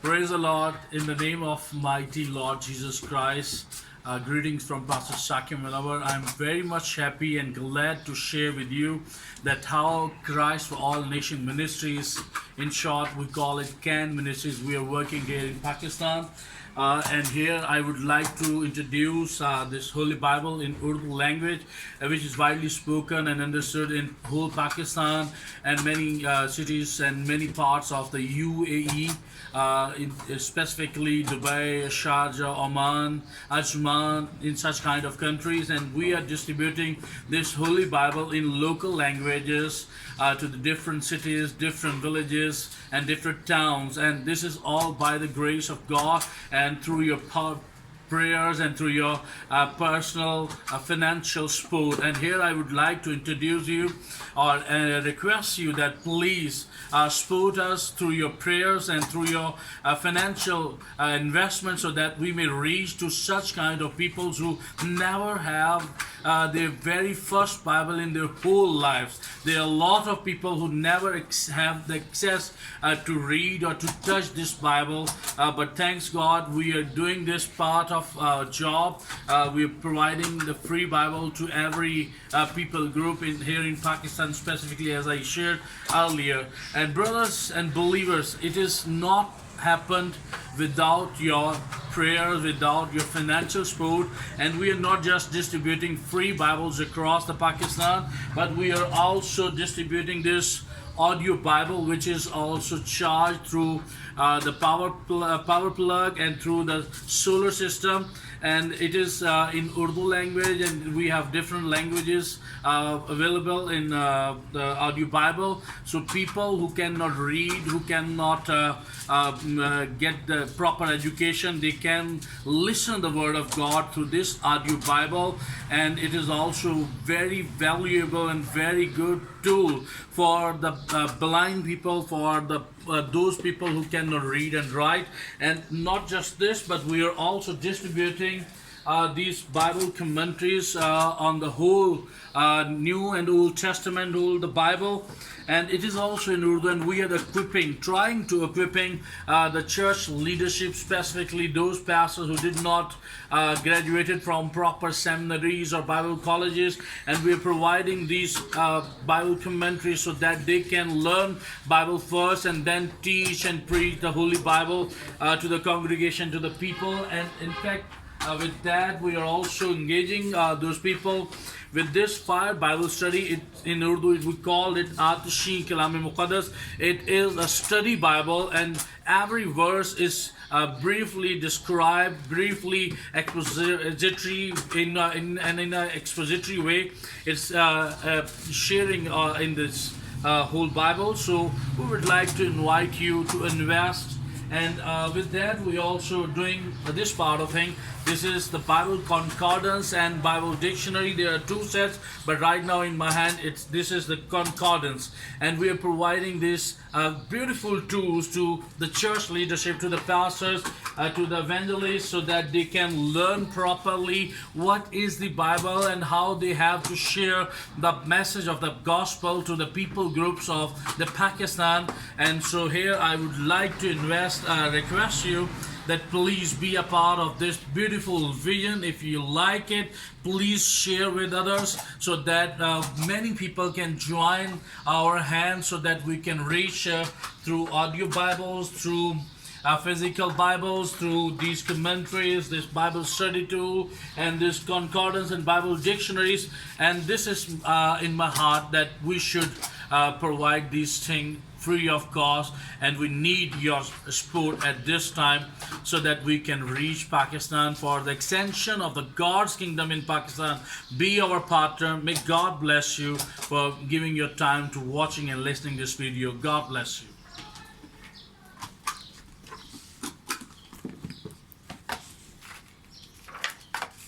Praise the Lord in the name of mighty Lord Jesus Christ. Greetings from Pastor Sakim Melavar. I'm very much happy and glad to share with you that how Christ for All Nation Ministries, in short we call it CAN Ministries, we are working here in Pakistan. And here I would like to introduce this Holy Bible in Urdu language, which is widely spoken and understood in whole Pakistan and many cities and many parts of the UAE, specifically Dubai, Sharjah, Oman, Ajman, in such kind of countries. And we are distributing this Holy Bible in local languages to the different cities, different villages, and different towns. And this is all by the grace of God and through your prayers and through your personal financial support. And here I would like to introduce you or request you that please support us through your prayers and through your financial investment, so that we may reach to such kind of people who never have their very first Bible in their whole lives. There are a lot of people who never have the access to read or to touch this Bible, but thanks God we are doing this part of our job. We are providing the free Bible to every people group here in Pakistan, specifically, as I shared earlier. And brothers and believers, it is not happened without your prayers, without your financial support. And we are not just distributing free Bibles across the Pakistan, but we are also distributing this audio Bible, which is also charged through the power plug and through the solar system. And it is in Urdu language, and we have different languages available in the audio Bible. So people who cannot read, who cannot get the proper education, they can listen the word of God through this audio Bible. And it is also very valuable and very good tool for the blind people, for the those people who cannot read and write. And not just this, but we are also distributing these Bible commentaries on the whole New and Old Testament, all the Bible. And it is also in Urdu, and we are trying to equipping the church leadership, specifically those pastors who did not graduated from proper seminaries or Bible colleges. And we are providing these Bible commentaries so that they can learn Bible first and then teach and preach the Holy Bible to the congregation, to the people. And in fact, with that, we are also engaging those people with this fire Bible study. In Urdu, we call it Atishin Kalame Muqaddas. It is a study Bible, and every verse is briefly described, briefly expository in an expository way. It's sharing in this whole Bible. So we would like to invite you to invest. And with that, we also doing this part of thing. This is the Bible Concordance and Bible Dictionary. There are two sets, but right now in my hand, this is the Concordance. And we are providing these beautiful tools to the church leadership, to the pastors, to the evangelists, so that they can learn properly what is the Bible and how they have to share the message of the gospel to the people groups of the Pakistan. And so here I would like to request you that please be a part of this beautiful vision. If you like it, please share with others, so that many people can join our hands, so that we can reach through audio Bibles, through physical Bibles, through these commentaries, this Bible study tool, and this concordance and Bible dictionaries. And this is in my heart that we should provide these things free of cost, and we need your support at this time, so that we can reach Pakistan for the extension of the God's kingdom in Pakistan. Be our partner. May God bless you for giving your time to watching and listening this video. God bless you.